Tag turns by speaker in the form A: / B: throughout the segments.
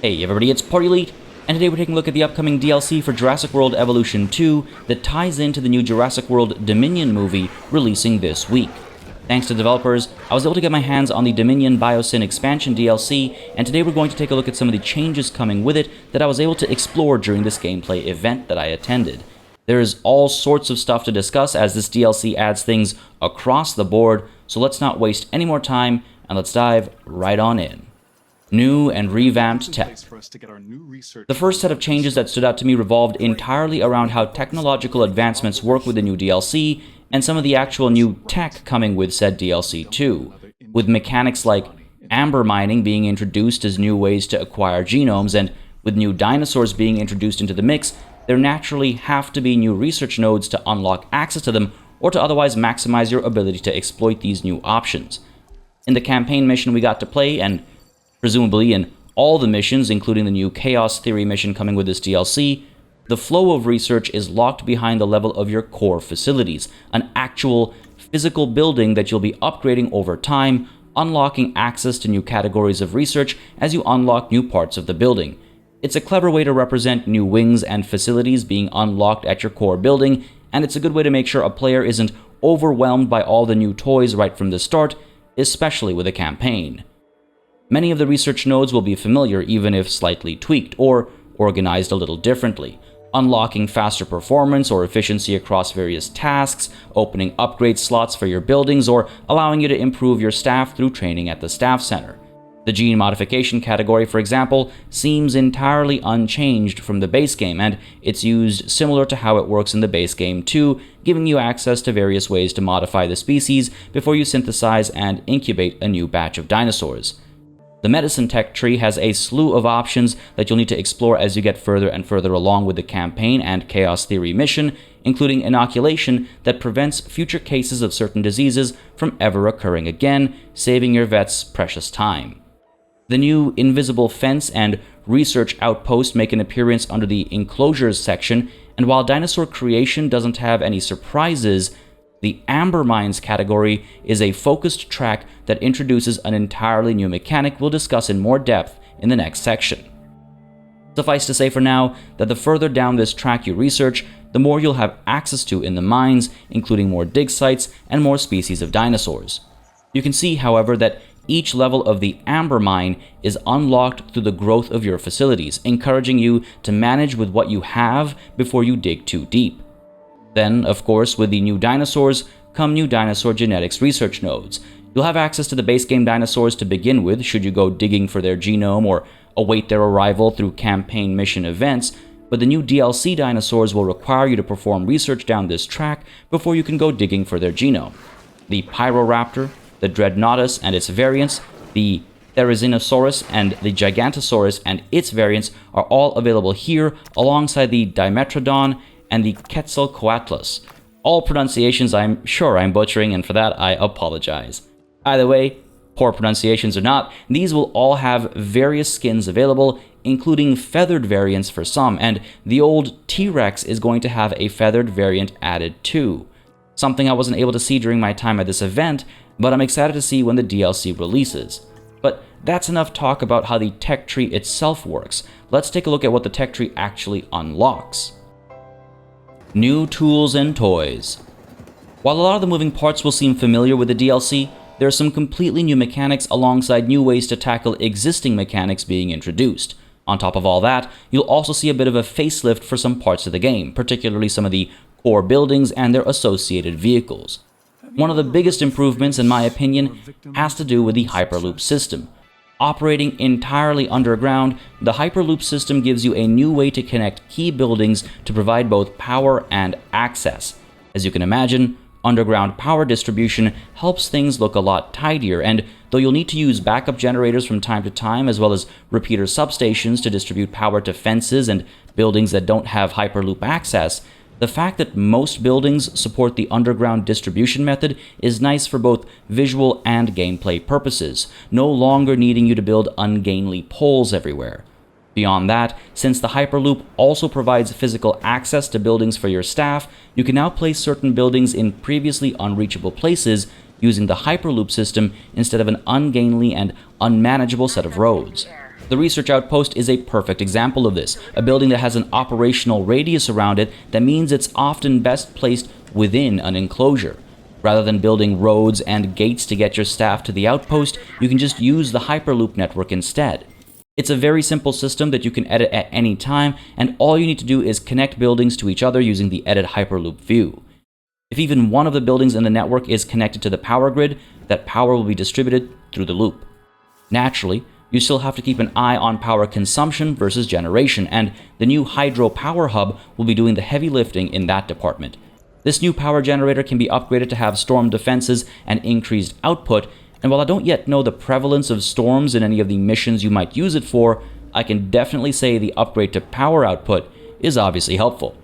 A: Hey everybody, it's Party Elite, and today we're taking a look at the upcoming DLC for Jurassic World Evolution 2 that ties into the new Jurassic World Dominion movie releasing this week. Thanks to developers, I was able to get my hands on the Dominion Biosyn Expansion DLC, and today we're going to take a look at some of the changes coming with it that I was able to explore during this gameplay event that I attended. There's all sorts of stuff to discuss as this DLC adds things across the board, so let's not waste any more time and let's dive right on in. New and revamped tech. The first set of changes that stood out to me revolved entirely around how technological advancements work with the new DLC and some of the actual new tech coming with said DLC too, with mechanics like amber mining being introduced as new ways to acquire genomes, and with new dinosaurs being introduced into the mix, there naturally have to be new research nodes to unlock access to them or to otherwise maximize your ability to exploit these new options. In the campaign mission we got to play, and presumably in all the missions, including the new Chaos Theory mission coming with this DLC, the flow of research is locked behind the level of your core facilities, an actual physical building that you'll be upgrading over time, unlocking access to new categories of research as you unlock new parts of the building. It's a clever way to represent new wings and facilities being unlocked at your core building, and it's a good way to make sure a player isn't overwhelmed by all the new toys right from the start, especially with a campaign. Many of the research nodes will be familiar, even if slightly tweaked or organized a little differently, unlocking faster performance or efficiency across various tasks, opening upgrade slots for your buildings, or allowing you to improve your staff through training at the staff center. The gene modification category, for example, seems entirely unchanged from the base game, and it's used similar to how it works in the base game too, giving you access to various ways to modify the species before you synthesize and incubate a new batch of dinosaurs. The medicine tech tree has a slew of options that you'll need to explore as you get further and further along with the campaign and Chaos Theory mission, including inoculation that prevents future cases of certain diseases from ever occurring again, saving your vets precious time. The new invisible fence and research outpost make an appearance under the enclosures section, and while dinosaur creation doesn't have any surprises, the Amber Mines category is a focused track that introduces an entirely new mechanic we'll discuss in more depth in the next section. Suffice to say for now that the further down this track you research, the more you'll have access to in the mines, including more dig sites and more species of dinosaurs. You can see, however, that each level of the Amber Mine is unlocked through the growth of your facilities, encouraging you to manage with what you have before you dig too deep. Then, of course, with the new dinosaurs come new dinosaur genetics research nodes. You'll have access to the base game dinosaurs to begin with should you go digging for their genome or await their arrival through campaign mission events, but the new DLC dinosaurs will require you to perform research down this track before you can go digging for their genome. The Pyroraptor, the Dreadnoughtus and its variants, the Therizinosaurus and the Gigantosaurus and its variants are all available here alongside the Dimetrodon and the Quetzalcoatlus. All pronunciations I'm sure I'm butchering, and for that I apologize. Either way, poor pronunciations or not, these will all have various skins available, including feathered variants for some, and the old T-Rex is going to have a feathered variant added too. Something I wasn't able to see during my time at this event, but I'm excited to see when the DLC releases. But that's enough talk about how the tech tree itself works. Let's take a look at what the tech tree actually unlocks. New tools and toys. While a lot of the moving parts will seem familiar with the DLC, there are some completely new mechanics alongside new ways to tackle existing mechanics being introduced. On top of all that, you'll also see a bit of a facelift for some parts of the game, particularly some of the core buildings and their associated vehicles. One of the biggest improvements, in my opinion, has to do with the Hyperloop system. Operating entirely underground, the Hyperloop system gives you a new way to connect key buildings to provide both power and access. As you can imagine, underground power distribution helps things look a lot tidier, and though you'll need to use backup generators from time to time as well as repeater substations to distribute power to fences and buildings that don't have Hyperloop access, the fact that most buildings support the underground distribution method is nice for both visual and gameplay purposes, no longer needing you to build ungainly poles everywhere. Beyond that, since the Hyperloop also provides physical access to buildings for your staff, you can now place certain buildings in previously unreachable places using the Hyperloop system instead of an ungainly and unmanageable set of roads. The research outpost is a perfect example of this, a building that has an operational radius around it that means it's often best placed within an enclosure. Rather than building roads and gates to get your staff to the outpost, you can just use the Hyperloop network instead. It's a very simple system that you can edit at any time, and all you need to do is connect buildings to each other using the Edit Hyperloop view. If even one of the buildings in the network is connected to the power grid, that power will be distributed through the loop. Naturally, you still have to keep an eye on power consumption versus generation, and the new Hydro Power Hub will be doing the heavy lifting in that department. This new power generator can be upgraded to have storm defenses and increased output, and while I don't yet know the prevalence of storms in any of the missions you might use it for, I can definitely say the upgrade to power output is obviously helpful.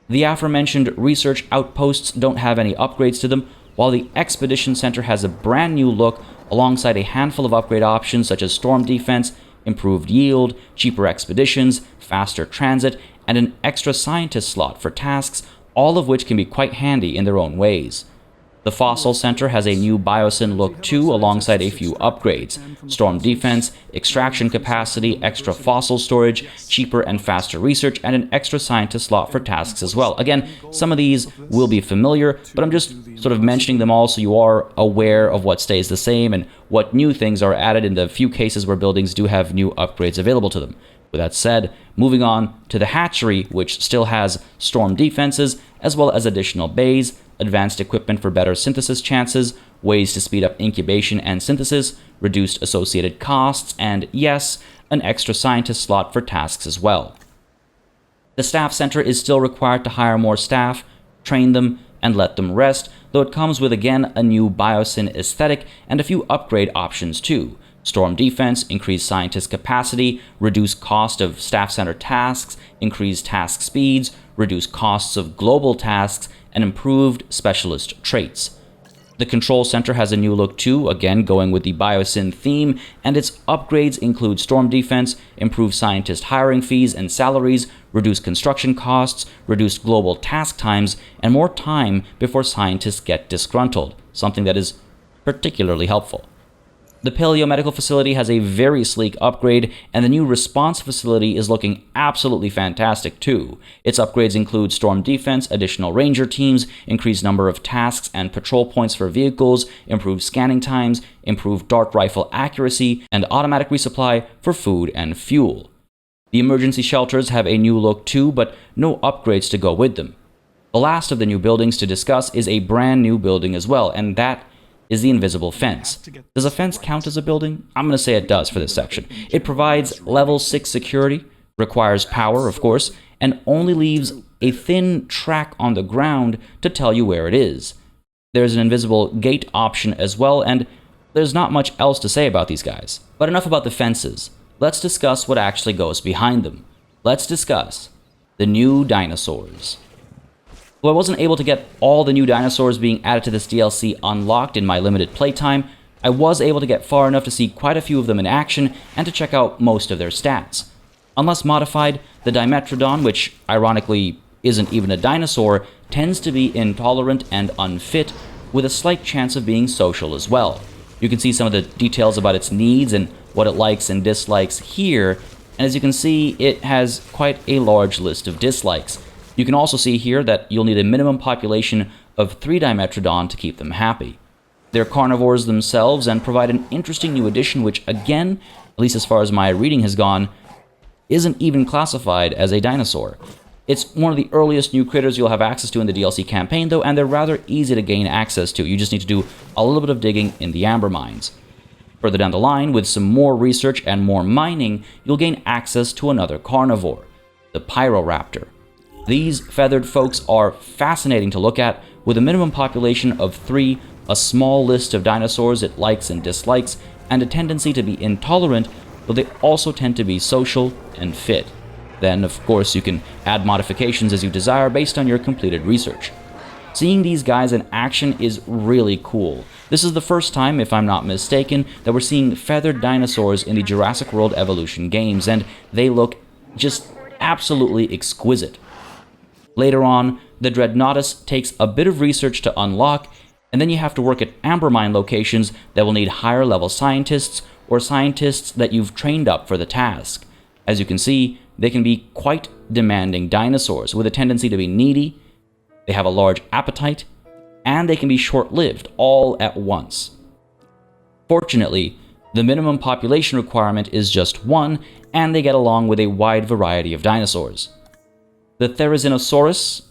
A: The aforementioned research outposts don't have any upgrades to them, while the Expedition Center has a brand new look alongside a handful of upgrade options such as storm defense, improved yield, cheaper expeditions, faster transit, and an extra scientist slot for tasks, all of which can be quite handy in their own ways. The Fossil Center has a new Biosyn look too, alongside a few upgrades: storm defense, extraction capacity, extra fossil storage, cheaper and faster research, and an extra scientist slot for tasks as well. Again, some of these will be familiar, but I'm just sort of mentioning them all so you are aware of what stays the same and what new things are added in the few cases where buildings do have new upgrades available to them. With that said, moving on to the hatchery, which still has storm defenses, as well as additional bays, advanced equipment for better synthesis chances, ways to speed up incubation and synthesis, reduced associated costs, and yes, an extra scientist slot for tasks as well. The staff center is still required to hire more staff, train them, and let them rest, though it comes with again a new Biosyn aesthetic and a few upgrade options too. Storm defense, increased scientist capacity, reduce cost of staff center tasks, increase task speeds, reduce costs of global tasks, and improved specialist traits. The control center has a new look too, again going with the Biosyn theme, and its upgrades include storm defense, improved scientist hiring fees and salaries, reduced construction costs, reduced global task times, and more time before scientists get disgruntled, something that is particularly helpful. The Paleomedical facility has a very sleek upgrade, and the new response facility is looking absolutely fantastic too. Its upgrades include storm defense, additional ranger teams, increased number of tasks and patrol points for vehicles, improved scanning times, improved dart rifle accuracy, and automatic resupply for food and fuel. The emergency shelters have a new look too, but no upgrades to go with them. The last of the new buildings to discuss is a brand new building as well, and that is the invisible fence. Does a fence count as a building? I'm going to say it does for this section. It provides level 6 security, requires power, of course, and only leaves a thin track on the ground to tell you where it is. There's an invisible gate option as well, and there's not much else to say about these guys. But enough about the fences. Let's discuss what actually goes behind them. Let's discuss the new dinosaurs. Though I wasn't able to get all the new dinosaurs being added to this DLC unlocked in my limited playtime, I was able to get far enough to see quite a few of them in action and to check out most of their stats. Unless modified, the Dimetrodon, which ironically isn't even a dinosaur, tends to be intolerant and unfit, with a slight chance of being social as well. You can see some of the details about its needs and what it likes and dislikes here, and as you can see, it has quite a large list of dislikes. You can also see here that you'll need a minimum population of 3 Dimetrodon to keep them happy. They're carnivores themselves and provide an interesting new addition which, again, at least as far as my reading has gone, isn't even classified as a dinosaur. It's one of the earliest new critters you'll have access to in the DLC campaign though, and they're rather easy to gain access to. You just need to do a little bit of digging in the amber mines. Further down the line, with some more research and more mining, you'll gain access to another carnivore, the Pyroraptor. These feathered folks are fascinating to look at, with a minimum population of 3, a small list of dinosaurs it likes and dislikes, and a tendency to be intolerant, though they also tend to be social and fit. Then, of course, you can add modifications as you desire based on your completed research. Seeing these guys in action is really cool. This is the first time, if I'm not mistaken, that we're seeing feathered dinosaurs in the Jurassic World Evolution games, and they look just absolutely exquisite. Later on, the Dreadnoughtus takes a bit of research to unlock, and then you have to work at amber mine locations that will need higher level scientists, or scientists that you've trained up for the task. As you can see, they can be quite demanding dinosaurs with a tendency to be needy, they have a large appetite, and they can be short-lived all at once. Fortunately, the minimum population requirement is just 1, and they get along with a wide variety of dinosaurs. The Therizinosaurus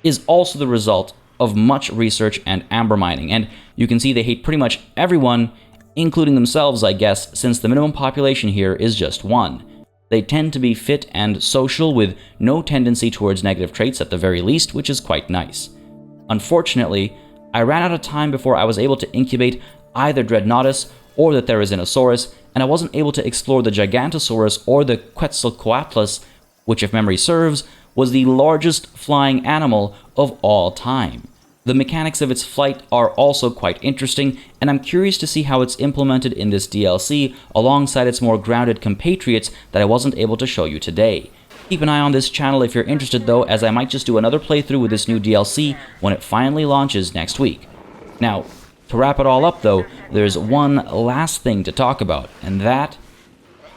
A: is also the result of much research and amber mining, and you can see they hate pretty much everyone, including themselves, I guess, since the minimum population here is just 1. They tend to be fit and social with no tendency towards negative traits at the very least, which is quite nice. Unfortunately, I ran out of time before I was able to incubate either Dreadnoughtus or the Therizinosaurus, and I wasn't able to explore the Gigantosaurus or the Quetzalcoatlus, which, if memory serves, was the largest flying animal of all time. The mechanics of its flight are also quite interesting, and I'm curious to see how it's implemented in this DLC alongside its more grounded compatriots that I wasn't able to show you today. Keep an eye on this channel if you're interested though, as I might just do another playthrough with this new DLC when it finally launches next week. Now, to wrap it all up though, there's one last thing to talk about, and that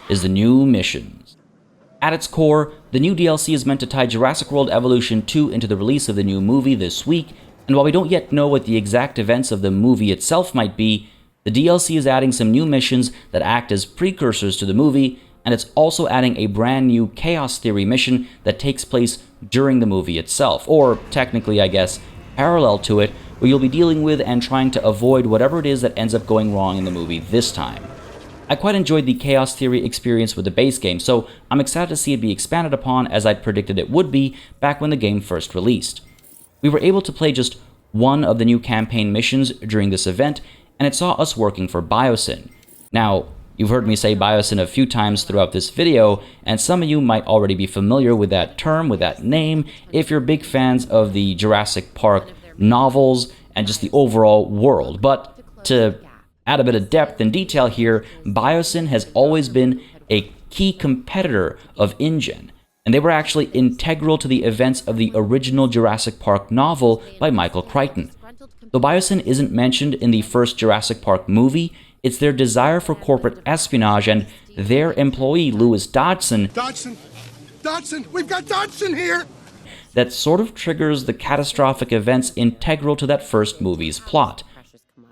A: is the new missions. At its core, the new DLC is meant to tie Jurassic World Evolution 2 into the release of the new movie this week, and while we don't yet know what the exact events of the movie itself might be, the DLC is adding some new missions that act as precursors to the movie, and it's also adding a brand new Chaos Theory mission that takes place during the movie itself, or technically, I guess, parallel to it, where you'll be dealing with and trying to avoid whatever it is that ends up going wrong in the movie this time. I quite enjoyed the Chaos Theory experience with the base game, so I'm excited to see it be expanded upon as I'd predicted it would be back when the game first released. We were able to play just one of the new campaign missions during this event, and it saw us working for Biosyn. Now, you've heard me say Biosyn a few times throughout this video, and some of you might already be familiar with that term, with that name, if you're big fans of the Jurassic Park novels and just the overall world. But to add a bit of depth and detail here, Biosyn has always been a key competitor of InGen, and they were actually integral to the events of the original Jurassic Park novel by Michael Crichton. Though Biosyn isn't mentioned in the first Jurassic Park movie, it's their desire for corporate espionage and their employee, Lewis Dodgson, we've got Dodgson here! That sort of triggers the catastrophic events integral to that first movie's plot.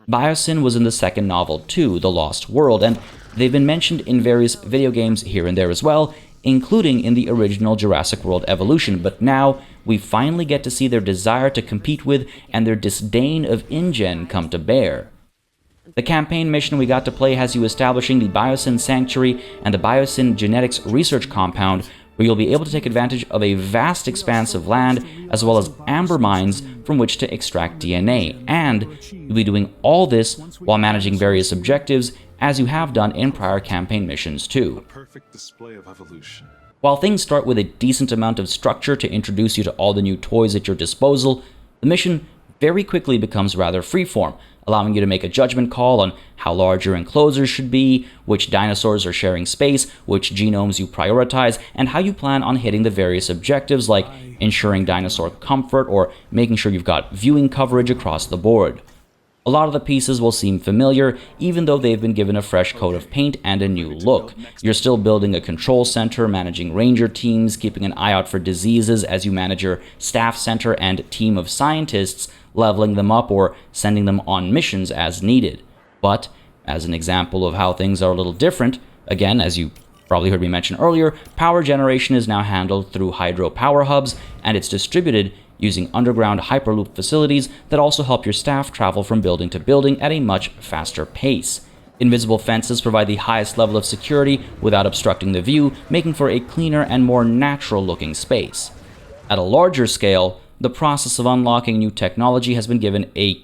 A: Biosyn was in the second novel too, The Lost World, and they've been mentioned in various video games here and there as well, including in the original Jurassic World Evolution, but now we finally get to see their desire to compete with and their disdain of InGen come to bear. The campaign mission we got to play has you establishing the Biosyn Sanctuary and the Biosyn Genetics Research Compound, where you'll be able to take advantage of a vast expanse of land, as well as amber mines from which to extract DNA, and you'll be doing all this while managing various objectives, as you have done in prior campaign missions too.
B: A perfect display of evolution.
A: While things start with a decent amount of structure to introduce you to all the new toys at your disposal, the mission very quickly becomes rather freeform, allowing you to make a judgment call on how large your enclosures should be, which dinosaurs are sharing space, which genomes you prioritize, and how you plan on hitting the various objectives like ensuring dinosaur comfort or making sure you've got viewing coverage across the board. A lot of the pieces will seem familiar, even though they've been given a fresh coat of paint and a new look. You're still building a control center, managing ranger teams, keeping an eye out for diseases as you manage your staff center and team of scientists, leveling them up or sending them on missions as needed. But, as an example of how things are a little different, again, as you probably heard me mention earlier, power generation is now handled through hydro power hubs, and it's distributed using underground Hyperloop facilities that also help your staff travel from building to building at a much faster pace. Invisible fences provide the highest level of security without obstructing the view, making for a cleaner and more natural-looking space. At a larger scale, the process of unlocking new technology has been given a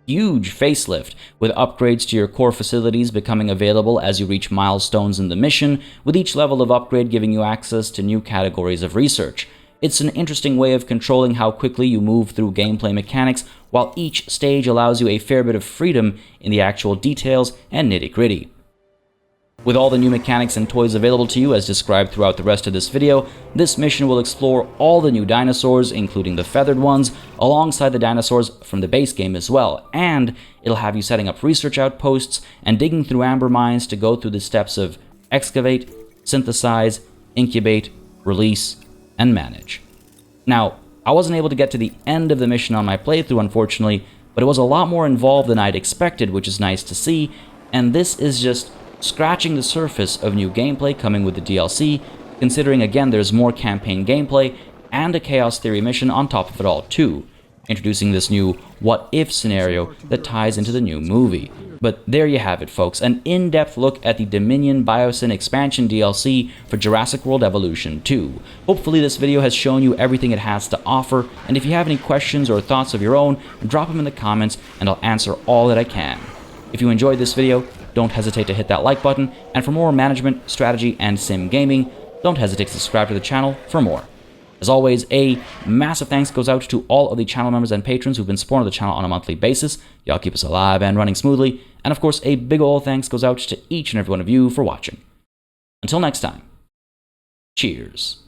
A: huge facelift, with upgrades to your core facilities becoming available as you reach milestones in the mission, with each level of upgrade giving you access to new categories of research. It's an interesting way of controlling how quickly you move through gameplay mechanics, while each stage allows you a fair bit of freedom in the actual details and nitty-gritty. With all the new mechanics and toys available to you as described throughout the rest of this video, this mission will explore all the new dinosaurs, including the feathered ones, alongside the dinosaurs from the base game as well, and it'll have you setting up research outposts and digging through amber mines to go through the steps of excavate, synthesize, incubate, release, and manage. Now, I wasn't able to get to the end of the mission on my playthrough, unfortunately, but it was a lot more involved than I'd expected, which is nice to see, and this is just scratching the surface of new gameplay coming with the DLC, considering again there's more campaign gameplay and a Chaos Theory mission on top of it all too, introducing this new what-if scenario that ties into the new movie. But there you have it, folks, an in-depth look at the Dominion Biosyn Expansion DLC for Jurassic World Evolution 2. Hopefully this video has shown you everything it has to offer, and if you have any questions or thoughts of your own, drop them in the comments and I'll answer all that I can. If you enjoyed this video, don't hesitate to hit that like button, and for more management, strategy, and sim gaming, don't hesitate to subscribe to the channel for more. As always, a massive thanks goes out to all of the channel members and patrons who've been supporting the channel on a monthly basis. Y'all keep us alive and running smoothly, and of course, a big ol' thanks goes out to each and every one of you for watching. Until next time, cheers.